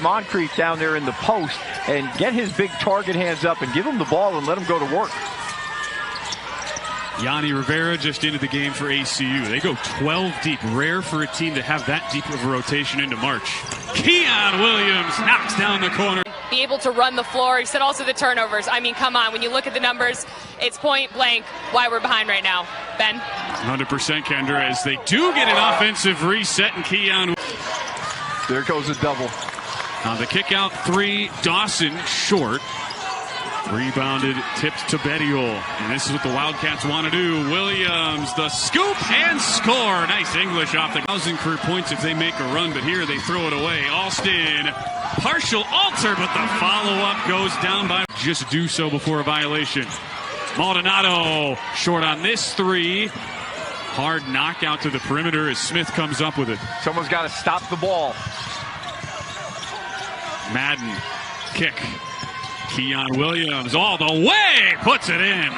Moncrief down there in the post and get his big target hands up and give him the ball and let him go to work. Yanni Rivera just into the game for ACU. They go 12 deep. Rare for a team to have that deep of a rotation into March. Quion Williams knocks down the corner. Be able to run the floor. He said also the turnovers. I mean, come on. When you look at the numbers, it's point blank why we're behind right now. Ben? 100% Kendra, as they do get an offensive reset, and Quion. There goes a double. On the kick out three, Dawson short. Rebounded, tipped to Bettiol. And this is what the Wildcats want to do. Williams, the scoop and score. Nice English off the 1,000 career points if they make a run, but here they throw it away. Alston, partial alter, but the follow-up goes down by. Just do so before a violation. Maldonado short on this three. Hard knockout to the perimeter as Smith comes up with it. Someone's got to stop the ball. Madden, kick. Quion Williams all the way, puts it in.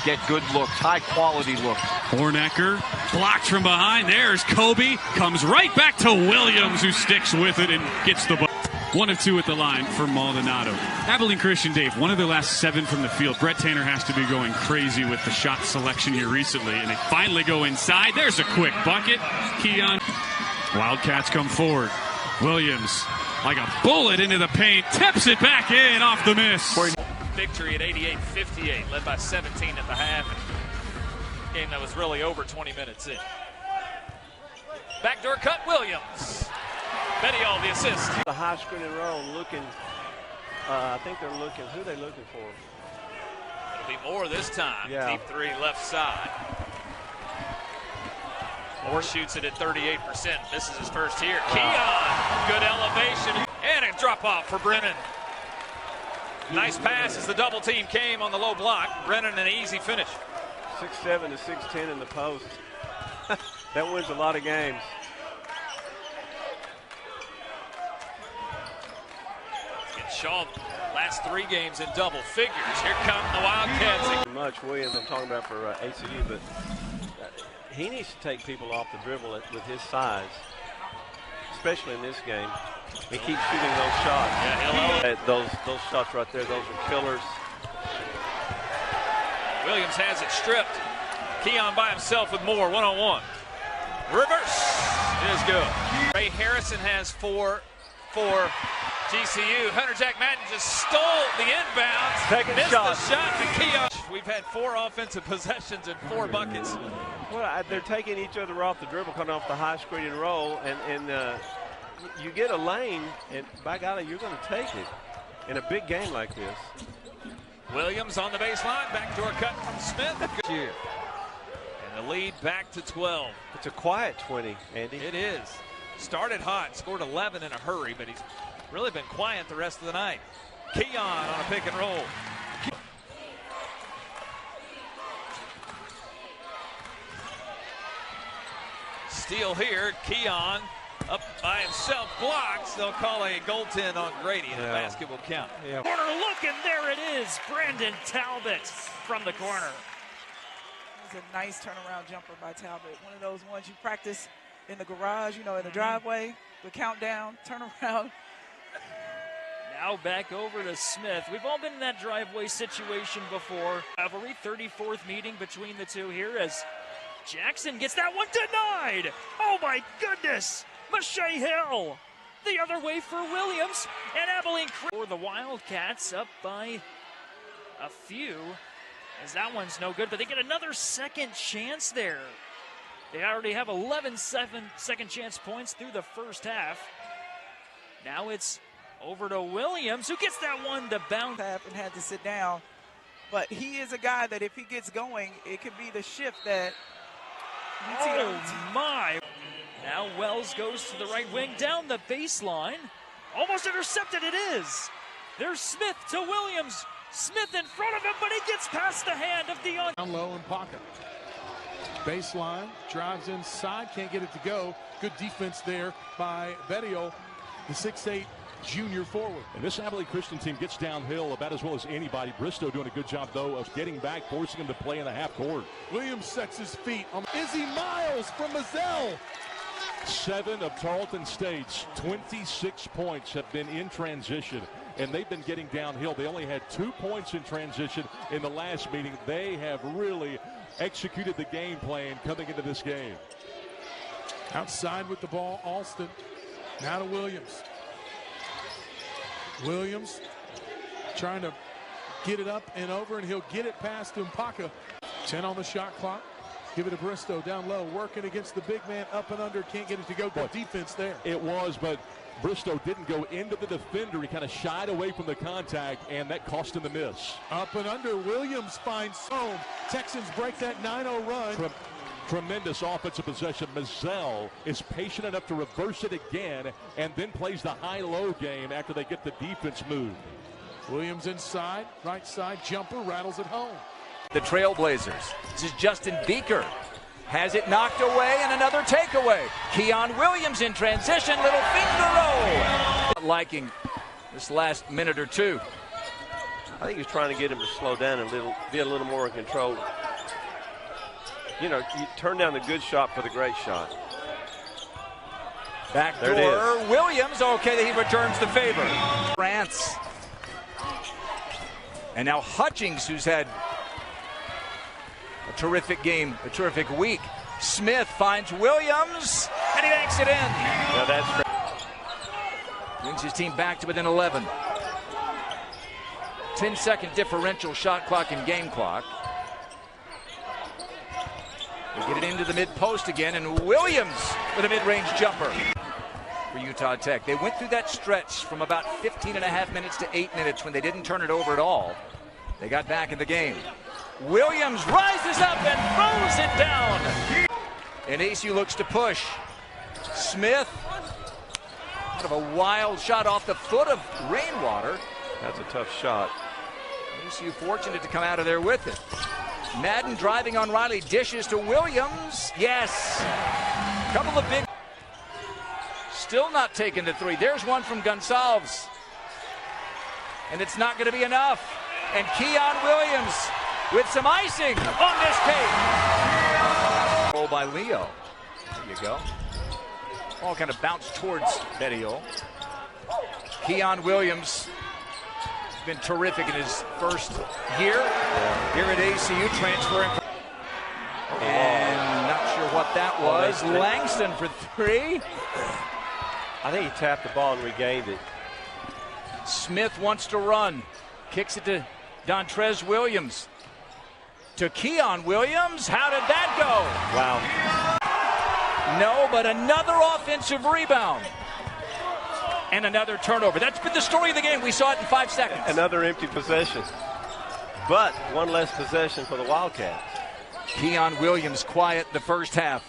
Get good looks, high quality looks. Hornecker blocked from behind. There's Kobe. Comes right back to Williams, who sticks with it and gets the ball. 1 of 2 at the line for Maldonado. Abilene Christian, Dave, one of their last 7 from the field. Brett Tanner has to be going crazy with the shot selection here recently, and they finally go inside. There's a quick bucket. Quion. Wildcats come forward. Williams, like a bullet into the paint, tips it back in off the miss. Victory at 88-58, led by 17 at the half. Game that was really over 20 minutes in. Backdoor cut, Williams. Bettiol the assist. The high screen and roll looking, I think they're looking, who are they looking for? It'll be Moore this time. Yeah. Deep three left side. Moore shoots it at 38%. This is his first here. Quion, good elevation. And a drop off for Brennan. Nice pass as the double team came on the low block. Brennan an easy finish. 6'7" to 6'10" in the post. That wins a lot of games. And Shaw, last 3 games in double figures. Here come the Wildcats. Much Williams, I'm talking about for ACU, but he needs to take people off the dribble with his size, especially in this game. He keeps shooting those shots. Yeah, those shots right there, those are killers. Williams has it stripped. Quion by himself with Moore, one-on-one. Reverse is good. Ray Harrison has 4 for GCU. Hunter Jack Madden just stole the inbound. Second missed shot. the shot to Quion. We've had 4 offensive possessions and 4 buckets. Well, they're taking each other off the dribble, coming off the high screen and roll, and you get a lane, and by golly, you're going to take it in a big game like this. Williams on the baseline, backdoor cut from Smith. Good year. And the lead back to 12. It's a quiet 20, Andy. It is. Started hot, scored 11 in a hurry, but he's really been quiet the rest of the night. Quion on a pick and roll. Steal here, Quion up by himself, blocks. They'll call a goaltend on Grady, and the basket will count. Yeah. Corner look, and there it is. Brandon Talbot from the corner. It was a nice turnaround jumper by Talbot. One of those ones you practice in the garage, you know, in the driveway, the countdown, turn around. Now back over to Smith. We've all been in that driveway situation before. Rivalry, 34th meeting between the two here as Jackson gets that one denied. Oh my goodness. Mache Hill. The other way for Williams. And Abilene for the Wildcats up by a few. As that one's no good, but they get another second chance there. They already have 11 second chance points through the first half. Now it's over to Williams, who gets that one to bounce. And had to sit down. But he is a guy that if he gets going, it could be the shift that Oh my. Now Wells goes to the right wing down the baseline. Almost intercepted, it is. There's Smith to Williams. Smith in front of him, but he gets past the hand of Dion. Down low in pocket. Baseline, drives inside, can't get it to go. Good defense there by Bettiol, the 6'8" junior forward. And this Abilene Christian team gets downhill about as well as anybody. Bristow doing a good job, though, of getting back, forcing him to play in the half court. Williams sets his feet on Izzy Miles from Mazzell. 7 of Tarleton State's 26 points have been in transition, and they've been getting downhill. They only had 2 points in transition in the last meeting. They have really executed the game plan coming into this game. Outside with the ball, Alston. Now to Williams. Williams trying to get it up and over, and he'll get it past Mpaka. 10 on the shot clock. Give it to Bristow down low, working against the big man, up and under, can't get it to go. Good defense there. It was, but Bristow didn't go into the defender. He kind of shied away from the contact, and that cost him the miss. Up and under, Williams finds home. Texans break that 9-0 run. Tremendous offensive possession. Mazzell is patient enough to reverse it again and then plays the high-low game after they get the defense moved. Williams inside, right side, jumper, rattles it home. The Trailblazers. This is Justin Beaker. Has it knocked away and another takeaway. Quion Williams in transition, little finger roll. Liking this last minute or two. I think he's trying to get him to slow down and be a little more in control. You know, you turn down the good shot for the great shot. Back door, Williams. Okay, he returns the favor. France. And now Hutchings, who's had a terrific game, a terrific week. Smith finds Williams, and he banks it in. Yeah, that's great. Brings his team back to within 11. 10-second differential shot clock and game clock. They get it into the mid-post again, and Williams with a mid-range jumper for Utah Tech. They went through that stretch from about 15 and a half minutes to 8 minutes when they didn't turn it over at all. They got back in the game. Williams rises up and throws it down. And ACU looks to push. Smith, kind of a wild shot off the foot of Rainwater. That's a tough shot. ACU fortunate to come out of there with it. Madden driving on Riley, dishes to Williams. Yes. Couple of big. Still not taking the three. There's one from Gonsalves. And it's not going to be enough. And Quion Williams with some icing on this cake. Goal by Leo. There you go. Ball kind of bounced towards Bettiol. Quion Williams has been terrific in his first year here at ACU, transferring. And not sure what that was. Langston for three. I think he tapped the ball and regained it. Smith wants to run. Kicks it to Dontrez Williams. To Quion Williams. How did that go? Wow. No, but another offensive rebound. And another turnover. That's been the story of the game. We saw it in 5 seconds. Another empty possession. But one less possession for the Wildcats. Quion Williams quiet the first half.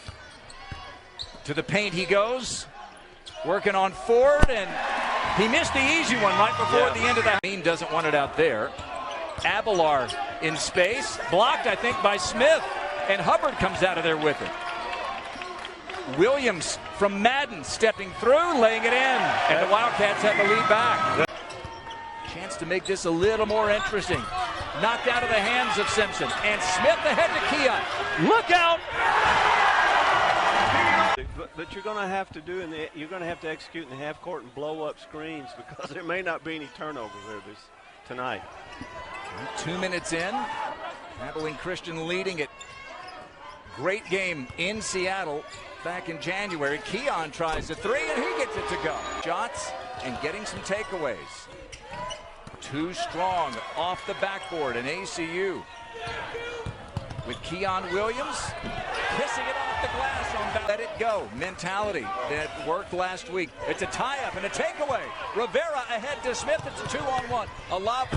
To the paint he goes. Working on Ford, and he missed the easy one right before the end of the game. Doesn't want it out there. Abilene in space. Blocked, I think, by Smith. And Hubbard comes out of there with it. Williams from Madden stepping through, laying it in. And the Wildcats have the lead back. Chance to make this a little more interesting. Knocked out of the hands of Simpson. And Smith ahead to Quion. Look out! But you're going to have to you're going to have to execute in the half court and blow up screens, because there may not be any turnovers there tonight. 2 minutes in, Abilene Christian leading it. Great game in Seattle back in January. Quion tries the three, and he gets it to go. Shots and getting some takeaways. Too strong off the backboard in ACU. With Quion Williams kissing it off the glass on let it go mentality that worked last week. It's a tie-up and a takeaway. Rivera ahead to Smith. It's a 2-on-1. A lob.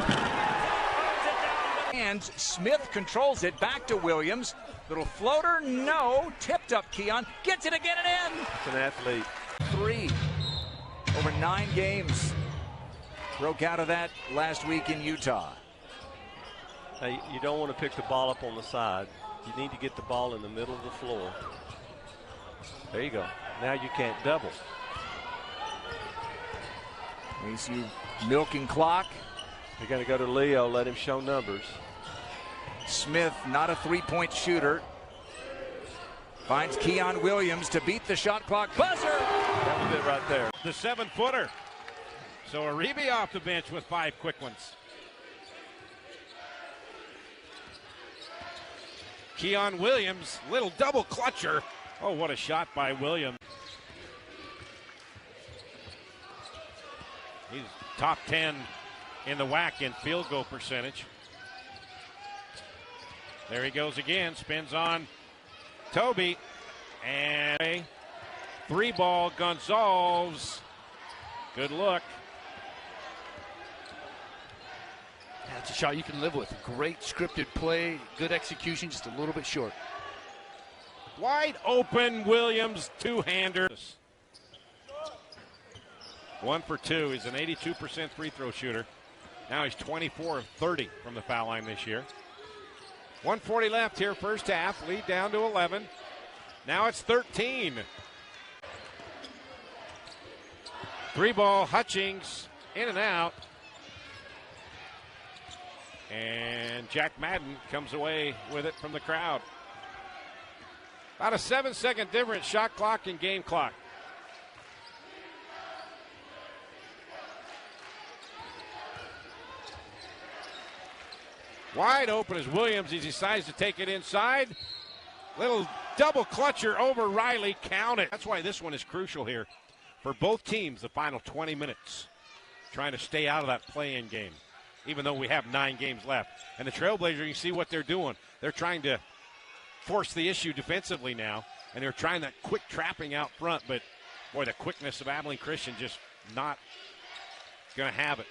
And Smith controls it back to Williams. Little floater, no. Tipped up Quion. Gets it again and in. It's an athlete. 3 over 9 games. Broke out of that last week in Utah. Hey, you don't want to pick the ball up on the side. You need to get the ball in the middle of the floor. There you go. Now you can't double. ACU milking clock. You're going to go to Leo, let him show numbers. Smith, not a three-point shooter. Finds Quion Williams to beat the shot clock buzzer. That was it right there. The 7-footer. So Aribi off the bench with 5 quick ones. Quion Williams, little double clutcher. Oh, what a shot by Williams. He's top 10 in the WAC in field goal percentage. There he goes again, spins on Toby, and 3-ball Gonzalez. Good look. That's a shot you can live with. Great scripted play, good execution, just a little bit short. Wide open Williams, two-hander. 1 for 2. He's an 82% free throw shooter. Now he's 24 of 30 from the foul line this year. 1:40 left here, first half. Lead down to 11. Now it's 13. 3-ball, Hutchings, in and out. And Jack Madden comes away with it from the crowd. About a 7-second difference, shot clock and game clock. Wide open is Williams. He decides to take it inside. Little double clutcher over Riley. Count it. That's why this one is crucial here for both teams, the final 20 minutes. Trying to stay out of that play-in game, even though we have 9 games left. And the Trailblazers, you see what they're doing. They're trying to force the issue defensively now, and they're trying that quick trapping out front. But, boy, the quickness of Abilene Christian just not going to have it.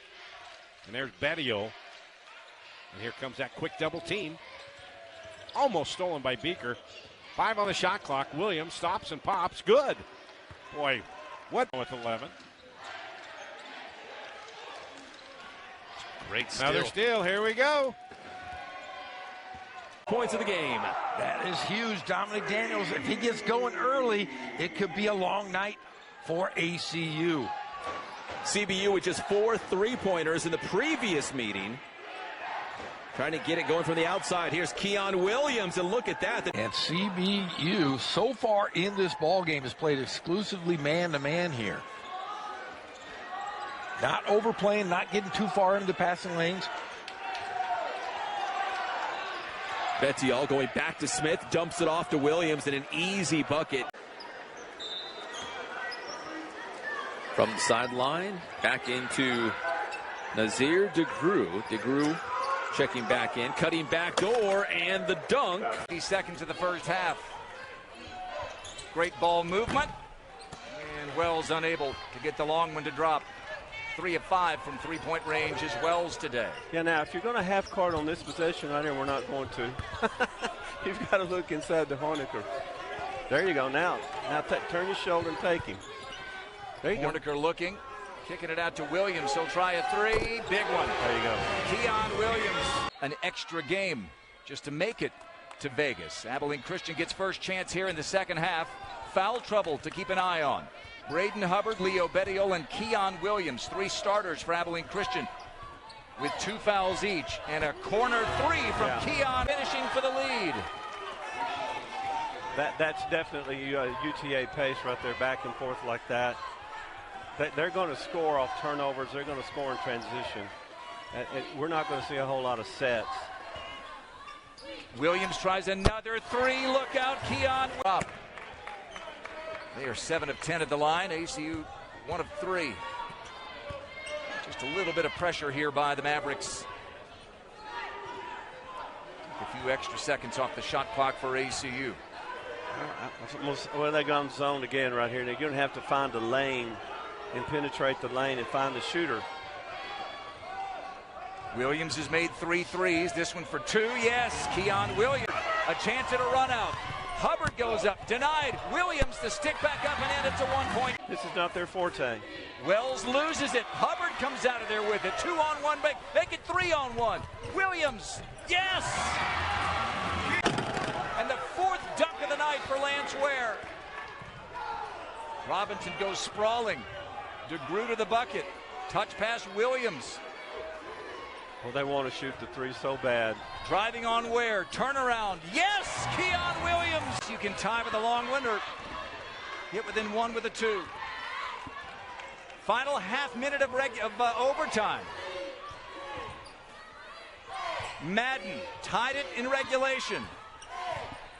And there's Bedio. And here comes that quick double team. Almost stolen by Beaker. 5 on the shot clock. Williams stops and pops. Good. Boy, what with 11. Great steal. Another steal. Here we go. Points of the game. That is huge. Dominic Daniels, if he gets going early, it could be a long night for ACU. CBU with just 4 3-pointers in the previous meeting. Trying to get it going from the outside. Here's Quion Williams, and look at that. And CBU, so far in this ball game, has played exclusively man-to-man here. Not overplaying, not getting too far into the passing lanes. Betial going back to Smith, dumps it off to Williams, and an easy bucket. From the sideline, back into Nazir DeGrew. DeGrew checking back in, cutting back door, and the dunk. 50 seconds of the first half. Great ball movement. And Wells unable to get the long one to drop. 3 of 5 from three-point range is Wells today. Yeah, now, if you're going to half court on this possession right here, we're not going to. You've got to look inside the Horniker. There you go. Now turn your shoulder and take him. There you Horniker go. Looking. Kicking it out to Williams. He'll try a 3. Big one. There you go. Quion Williams. An extra game just to make it to Vegas. Abilene Christian gets first chance here in the second half. Foul trouble to keep an eye on. Braden Hubbard, Leo Betiol, and Quion Williams. 3 starters for Abilene Christian with 2 fouls each. And a corner 3 from Quion finishing for the lead. That's definitely UTA pace right there, back and forth like that. They're going to score off turnovers. They're going to score in transition. We're not going to see a whole lot of sets. Williams tries another 3. Look out, Quion. Up. They are 7 of 10 at the line. ACU 1 of 3. Just a little bit of pressure here by the Mavericks. A few extra seconds off the shot clock for ACU. Well, they're going zoned again right here. They're going to have to find a lane and penetrate the lane and find the shooter. Williams has made 3 threes. This one for 2. Yes, Quion Williams. A chance at a run out. Hubbard goes up. Denied. Williams to stick back up and in. It's a 1-point. This is not their forte. Wells loses it. Hubbard comes out of there with it. 2-on-1. Make it 3-on-1. Williams. Yes! And the 4th dunk of the night for Lance Ware. Robinson goes sprawling. DeGrew to the bucket. Touch pass Williams. Well, they want to shoot the three so bad. Driving on Ware, turnaround, yes! Quion Williams! You can tie with a long one or hit within one with a two. Final half minute of overtime. Madden tied it in regulation.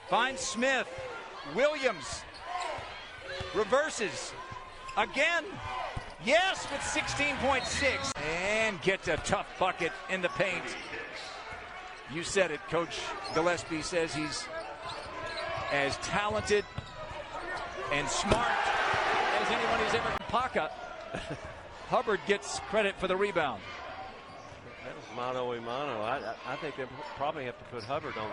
Finds Smith. Williams reverses again. Yes, with 16.6. And gets a tough bucket in the paint. You said it, Coach Gillespie says he's as talented and smart as anyone who's ever Paka. Hubbard gets credit for the rebound. That was mano a mano. I think they probably have to put Hubbard on.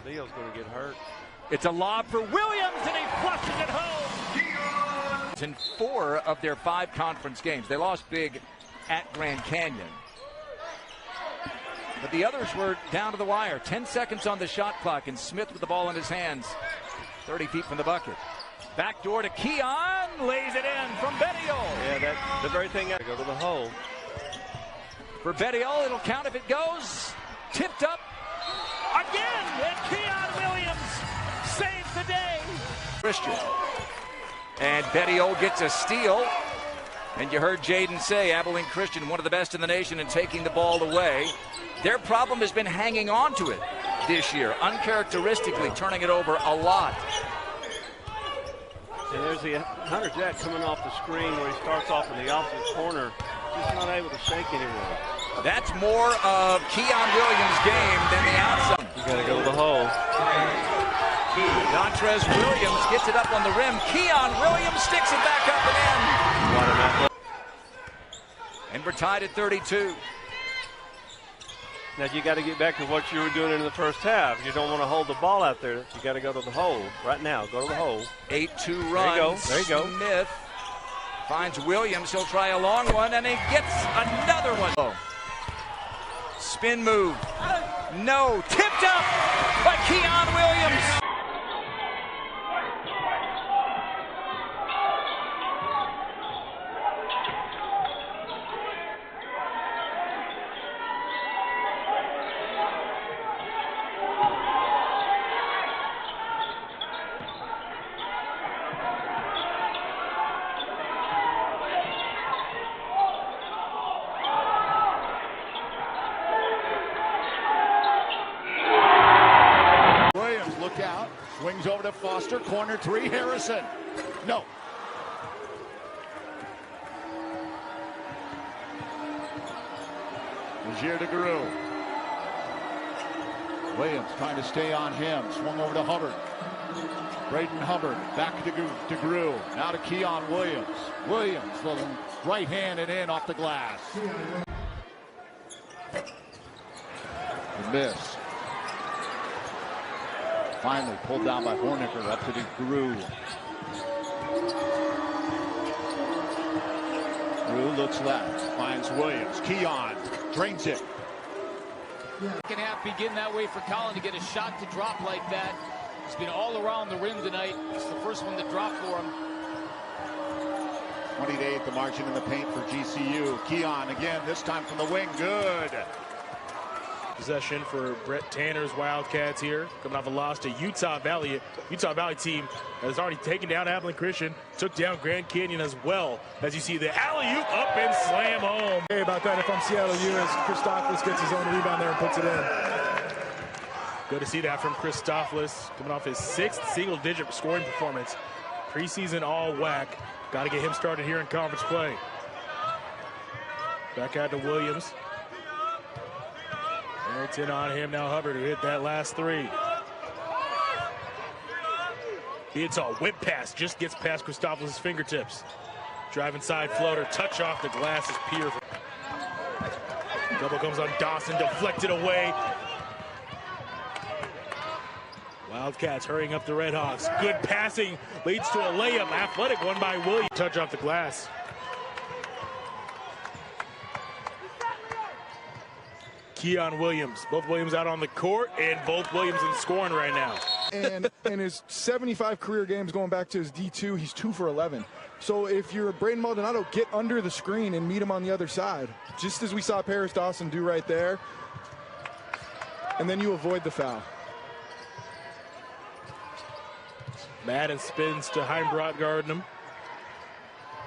Leo's going to get hurt. It's a lob for Williams, and he flushes it home. In 4 of their 5 conference games. They lost big at Grand Canyon. But the others were down to the wire. 10 seconds on the shot clock, and Smith with the ball in his hands. 30 feet from the bucket. Back door to Quion, lays it in from Bettiol. Yeah, that's the very thing. Go to the hole. For Bettiol, it'll count if it goes. Tipped up. Again, and Quion Williams saves the day. Christian. And Bettiol gets a steal. And you heard Jaden say, Abilene Christian, one of the best in the nation in taking the ball away. Their problem has been hanging on to it this year, uncharacteristically turning it over a lot. And there's the Hunter Jack coming off the screen where he starts off in the opposite corner. Just not able to shake anyone. That's more of Quion Williams' game than the outside. You got to go to the hole. Dontrez Williams gets it up on the rim. Quion Williams sticks it back up and in. And we're tied at 32. Now you got to get back to what you were doing in the first half. You don't want to hold the ball out there. You got to go to the hole right now. Go to the hole. 8-2 run. There you go. Smith finds Williams. He'll try a long one, and he gets another one. Oh. Spin move. No. Tipped up by Quion Williams. Swings over to Foster, corner 3, Harrison. No. Nazier DeGru. Williams trying to stay on him. Swung over to Hubbard. Braden Hubbard back to DeGru. Now to Quion Williams. Williams, the right hand and in off the glass. The miss. Finally pulled down by Horniker, up to DeGru. Drew looks left, finds Williams. Quion drains it. Second half begin that way for Colin to get a shot to drop like that. He's been all around the rim tonight. It's the first one to drop for him. 20-8 the margin in the paint for GCU. Quion again, this time from the wing. Good. Possession for Brett Tanner's Wildcats here, coming off a loss to Utah Valley. Utah Valley team has already taken down Abilene Christian, took down Grand Canyon as well. As you see the alley-oop up and slam home. Hey, about that if I'm Seattle U as Christopoulos gets his own rebound there and puts it in. Good to see that from Christopoulos, coming off his 6th single-digit scoring performance. Preseason all WAC. Got to get him started here in conference play. Back out to Williams. It's in on him now. Hubbard who hit that last 3. It's a whip pass, just gets past Christopoulos' fingertips. Driving side floater, touch off the glass is Pierre. Double comes on Dawson, deflected away. Wildcats hurrying up the Redhawks. Good passing leads to a layup. Athletic one by Williams. Touch off the glass. Quion Williams. Both Williams out on the court, and both Williams in scoring right now. And in his 75 career games going back to his D2, he's 2 for 11. So if you're Braden Maldonado, get under the screen and meet him on the other side, just as we saw Paris Dawson do right there. And then you avoid the foul. Madden spins to Heimbrodt guarding him.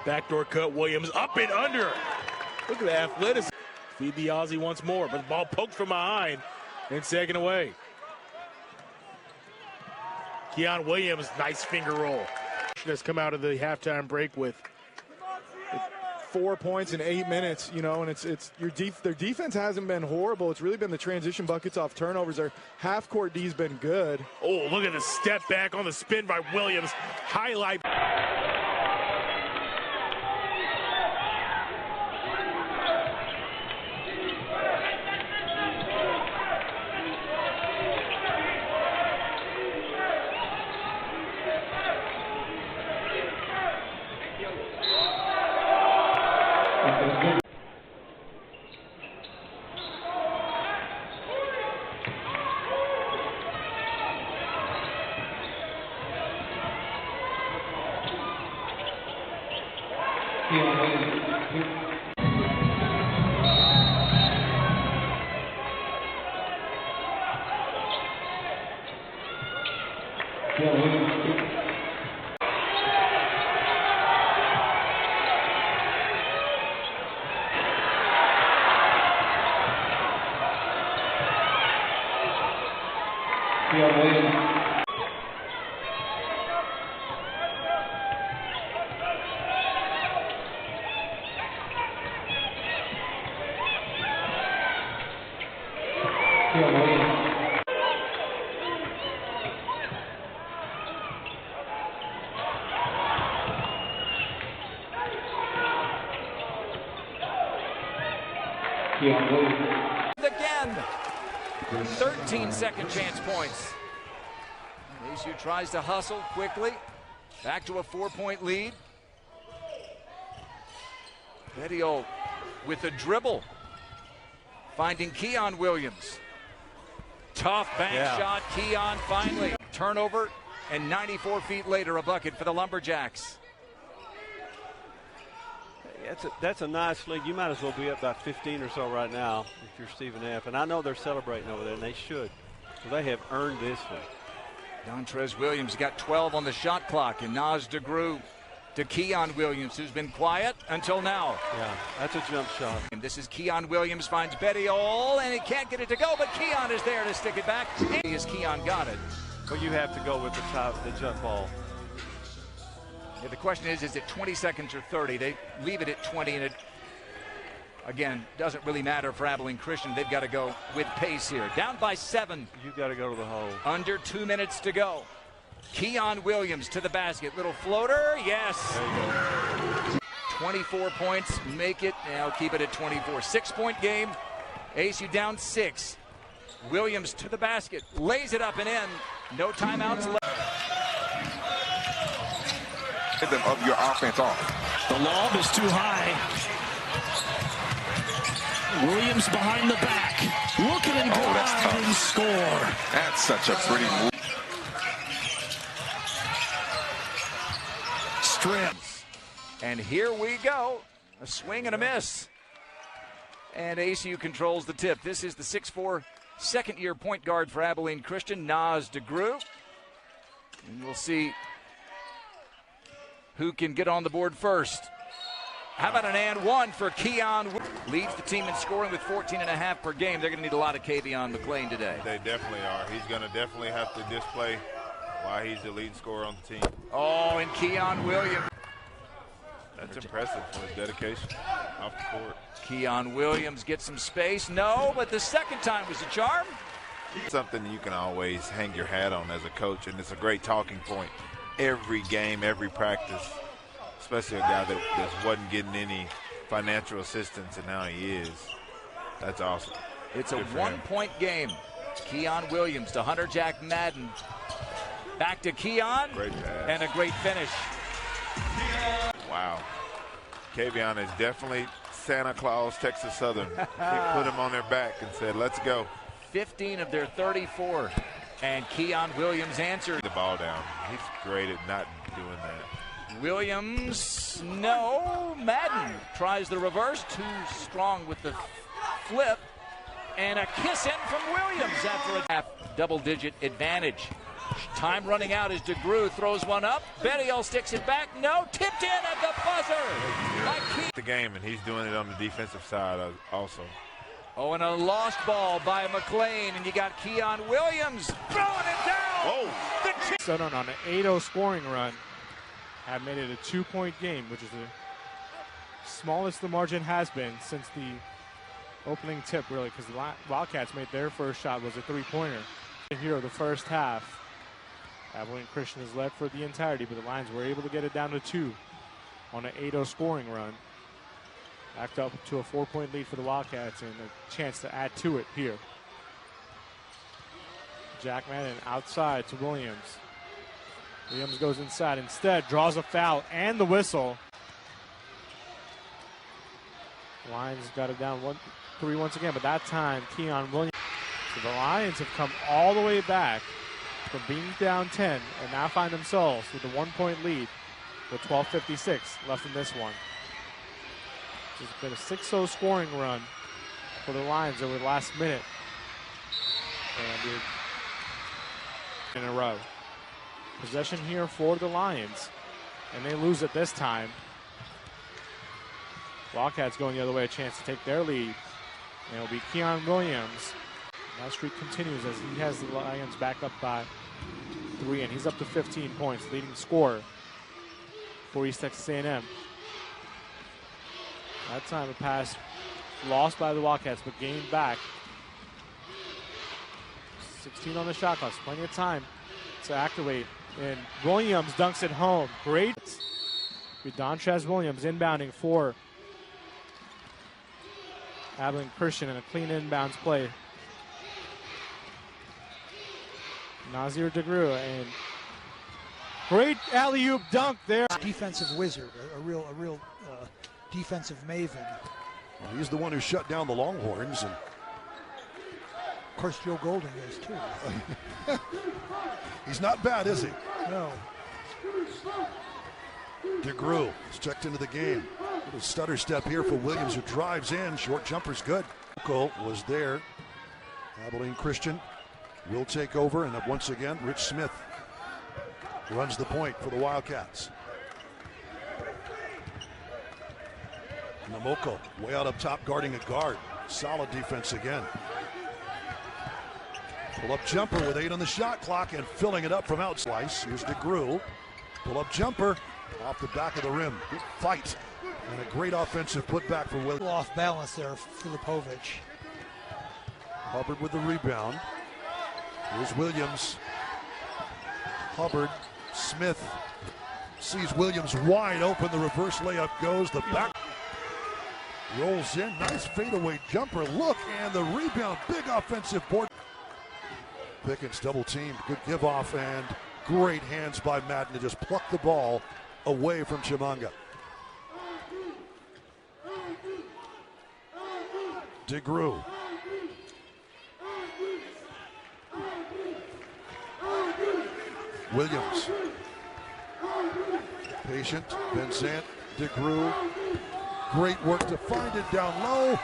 Backdoor cut, Williams up and under. Look at the athleticism. Feed the Aussie once more, but the ball poked from behind and second away. Quion Williams, nice finger roll. Has come out of the halftime break with 4 points in 8 minutes, you know, and it's their defense hasn't been horrible. It's really been the transition buckets off turnovers. Their half-court D's been good. Oh, look at the step back on the spin by Williams. Highlight. Again, 13 second chance points. ASU tries to hustle quickly. Back to a 4-point lead. Betio with a dribble. Finding Quion Williams. Tough bank shot. Quion finally. Turnover, and 94 feet later, a bucket for the Lumberjacks. That's a nice lead. You might as well be up by 15 or so right now if you're Stephen F. And I know they're celebrating over there, and they should. So they have earned this one. Dontrez Williams got 12 on the shot clock, and Naz DeGrew to Quion Williams, who's been quiet until now. Yeah, that's a jump shot. And this is Quion Williams, finds Bettiol, and he can't get it to go, but Quion is there to stick it back. As Quion got it. Well, you have to go with the jump ball. Yeah, the question is it 20 seconds or 30? They leave it at 20, and it, again, doesn't really matter for Abilene Christian. They've got to go with pace here. Down by 7. You've got to go to the hole. Under 2 minutes to go. Quion Williams to the basket. Little floater. Yes. There you go. 24 points. Make it. Now keep it at 24. 6-point game. ASU down 6. Williams to the basket. Lays it up and in. No timeouts left. Of your offense off. The lob is too high. Williams behind the back. Looking and drive and score. That's such a pretty move. Strips. And here we go. A swing and a miss. And ASU controls the tip. This is the 6'4", second-year point guard for Abilene Christian, Naz DeGrew. And we'll see who can get on the board first. How about an and one for Quion? Leads the team in scoring with 14.5 per game. They're going to need a lot of Kavion McClain today. They definitely are. He's going to definitely have to display why he's the lead scorer on the team. Oh, and Quion Williams. That's impressive for his dedication off the court. Quion Williams gets some space. No, but the second time was a charm. Something you can always hang your hat on as a coach, and it's a great talking point. Every game, every practice, especially a guy that wasn't getting any financial assistance, and now he is. That's awesome. It's a one-point game. Quion Williams to Hunter Jack Madden. Back to Quion. Great pass. And a great finish. Wow. Kavion is definitely Santa Claus, Texas Southern. He put him on their back and said, let's go. 15 of their 34 And Quion Williams answered. The ball down. He's great at not doing that. Williams, no. Madden tries the reverse. Too strong with the flip. And a kiss in from Williams after a half double-digit advantage. Time running out as DeGrew throws one up. Bettiol sticks it back. No, tipped in at the buzzer. The game, and he's doing it on the defensive side also. Oh, and a lost ball by McLean, and you got Quion Williams throwing it down. Whoa! So on an 8-0 scoring run, have made it a 2-point game, which is the smallest the margin has been since the opening tip, really, because the Wildcats made their first shot was a 3-pointer. Here, the first half, Abilene Christian has led for the entirety, but the Lions were able to get it down to 2 on an 8-0 scoring run. Backed up to a 4-point lead for the Wildcats and a chance to add to it here. Jack Madden outside to Williams. Williams goes inside instead, draws a foul and the whistle. Lions got it down 1-3 once again, but that time Quion Williams. So the Lions have come all the way back from being down 10 and now find themselves with a 1-point lead with 12:56 left in this one. It's been a 6-0 scoring run for the Lions over the last minute. And in a row. Possession here for the Lions. And they lose it this time. Wildcats going the other way, a chance to take their lead. And it'll be Quion Williams. That streak continues as he has the Lions back up by 3, and he's up to 15 points, leading scorer for East Texas A&M. That time a pass lost by the Wildcats, but gained back. 16 on the shot clock, plenty of time to activate. And Williams dunks it home. Great. Dontrez Williams inbounding for Abilene Christian and a clean inbounds play. Nazir DeGrew and great alley-oop dunk there. Defensive wizard, a real defensive maven. Well, he's the one who shut down the Longhorns, and of course Joe Golding is too. He's not bad, is he? No. DeGrew is checked into the game. Little stutter step here for Williams, who drives in. Short jumper's good. Cole was there. Abilene Christian will take over, and once again, Rich Smith runs the point for the Wildcats. Namoko way out up top guarding a guard. Solid defense again. Pull-up jumper with 8 on the shot clock and filling it up from outside. Here's DeGrew. Pull-up jumper off the back of the rim. Good fight and a great offensive putback for Williams. Off balance there, Filipovic. Hubbard with the rebound. Here's Williams. Hubbard. Smith sees Williams wide open. The reverse layup goes. The back rolls in. Nice fadeaway jumper. Look, and the rebound. Big offensive board. Pickens double teamed. Good give off and great hands by Madden to just pluck the ball away from Chimanga. DeGrew. Williams. Patient. Benzant. DeGrew. Great work to find it down low.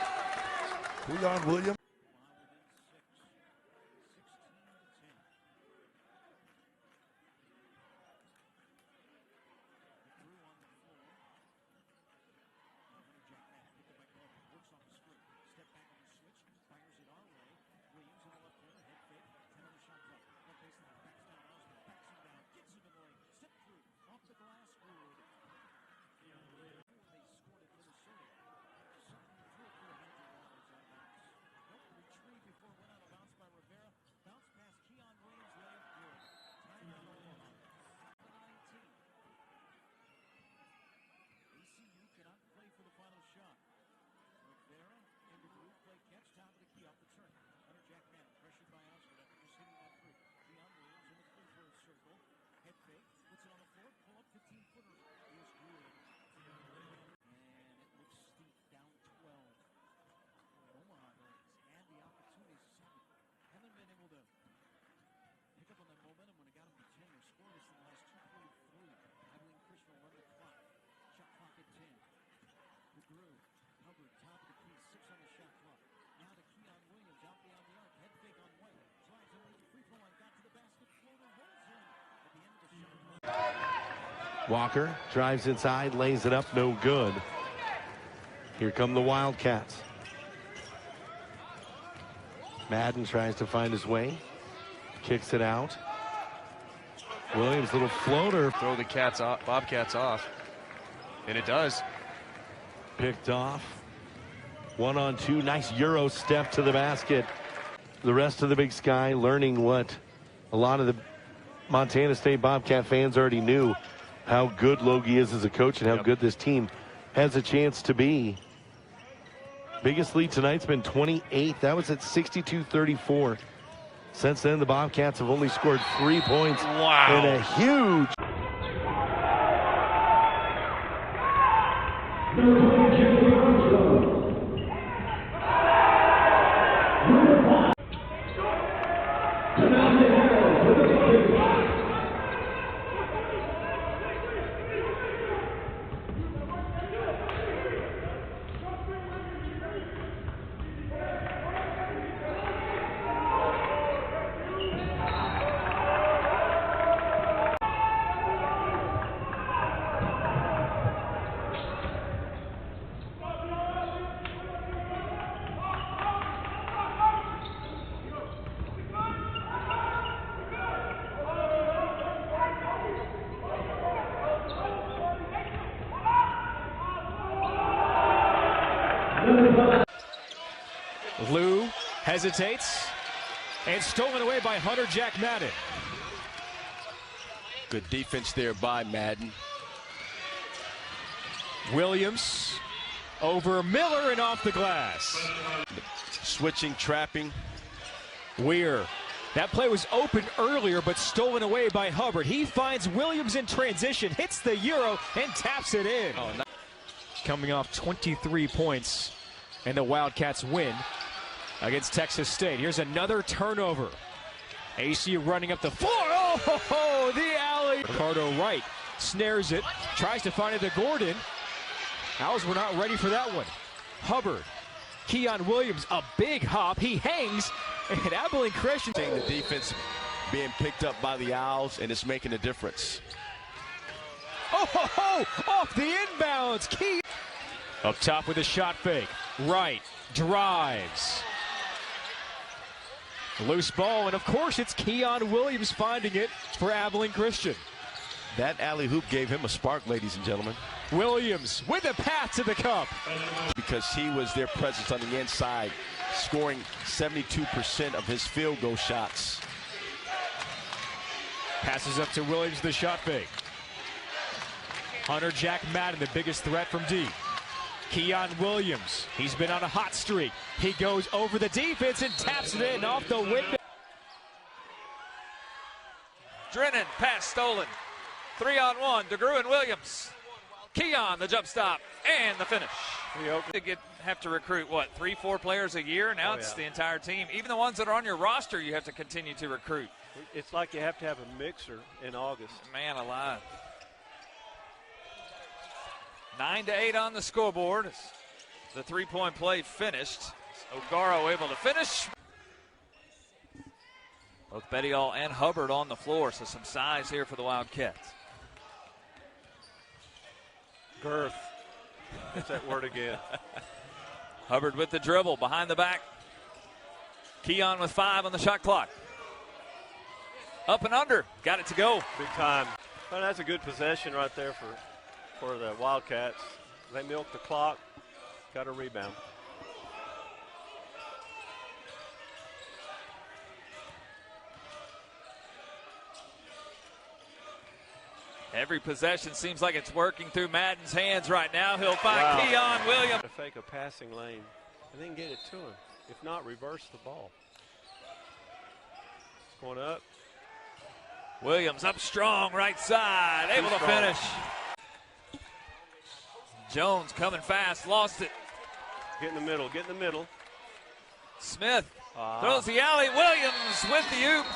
Quion Williams. Walker drives inside, lays it up, no good. Here come the Wildcats. Madden tries to find his way, kicks it out. Williams, little floater. Throw the Bobcats off, and it does. Picked off. 1-on-2, nice Euro step to the basket. The rest of the Big Sky learning what a lot of the Montana State Bobcat fans already knew, how good Logie is as a coach and how good this team has a chance to be. Biggest lead tonight's been 28. That was at 62-34. Since then, the Bobcats have only scored 3 points. Wow. And a huge... Lou hesitates and stolen away by Hunter Jack Madden. Good defense there by Madden. Williams over Miller and off the glass. Switching, trapping. Weir. That play was open earlier, but stolen away by Hubbard. He finds Williams in transition, hits the Euro, and taps it in. Coming off 23 points, and the Wildcats win against Texas State. Here's another turnover. AC running up the floor. Oh, the alley. Ricardo Wright snares it, tries to find it to Gordon. Owls were not ready for that one. Hubbard. Quion Williams, a big hop. He hangs, and Abilene Christian. The defense being picked up by the Owls, and it's making a difference. Off the inbounds. Key. Up top with a shot fake. Wright drives. Loose ball, and of course it's Quion Williams finding it for Abilene Christian. That alley-oop gave him a spark, ladies and gentlemen. Williams with a path to the cup. Because he was their presence on the inside, scoring 72% of his field goal shots. Passes up to Williams, the shot fake. Hunter Jack Madden, the biggest threat from deep. Quion Williams, he's been on a hot streak. He goes over the defense and taps it in off the window. Drennan, pass stolen. 3-on-1, DeGrew and Williams. Quion, the jump stop, and the finish. You have to recruit, what, 3-4 players a year? Now it's the entire team. Even the ones that are on your roster, you have to continue to recruit. It's like you have to have a mixer in August. Man alive. 9-8 on the scoreboard. The three-point play finished. O'Garo able to finish. Both Bettyall and Hubbard on the floor, so some size here for the Wildcats. Girth. That's that word again. Hubbard with the dribble behind the back. Quion with 5 on the shot clock. Up and under. Got it to go. Big time. Well, that's a good possession right there for the Wildcats. They milked the clock. Got a rebound. Every possession seems like it's working through Madden's hands right now. He'll find Quion Williams. Fake a passing lane and then get it to him. If not, reverse the ball. It's going up. Williams up strong, right side, able to finish. Jones coming fast, lost it. Get in the middle, get in the middle. Smith throws the alley. Williams with the oop.